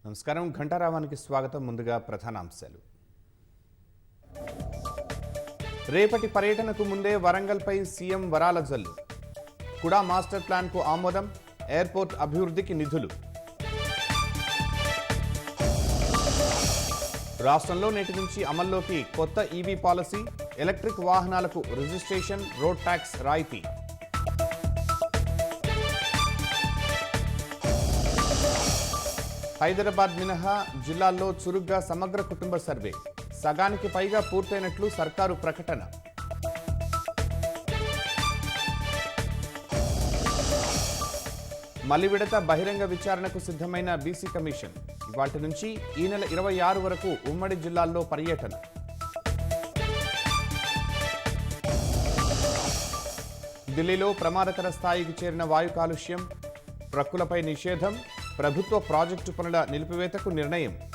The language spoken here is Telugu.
నమస్కారం. ఘంటారావానికి స్వాగతం. ముందుగా ప్రధానాంశాలు. రేపటి పర్యటనకు ముందే వరంగల్పై సీఎం వరాల జల్లు. కుడా మాస్టర్ ప్లాన్కు ఆమోదం. ఎయిర్పోర్ట్ అభివృద్ధికి నిధులు. రాష్ట్రంలో నేటి నుంచి అమల్లోకి కొత్త ఈవీ పాలసీ. ఎలక్ట్రిక్ వాహనాలకు రిజిస్ట్రేషన్, రోడ్ ట్యాక్స్ రాయితీ. హైదరాబాద్ మినహా జిల్లాల్లో చురుగ్గా సమగ్ర కుటుంబ సర్వే. సగానికి పైగా పూర్తయినట్లు సర్కారు ప్రకటన. మలి విడత బహిరంగ విచారణకు సిద్ధమైన బీసీ కమిషన్. ఇవాటి నుంచి ఈ నెల 26 వరకు ఉమ్మడి జిల్లాల్లో పర్యటన. ఢిల్లీలో ప్రమాదకర స్థాయికి చేరిన వాయు కాలుష్యం. ట్రక్కులపై నిషేధం. ప్రభుత్వ ప్రాజెక్టు పనుల నిలిపివేతకు నిర్ణయం.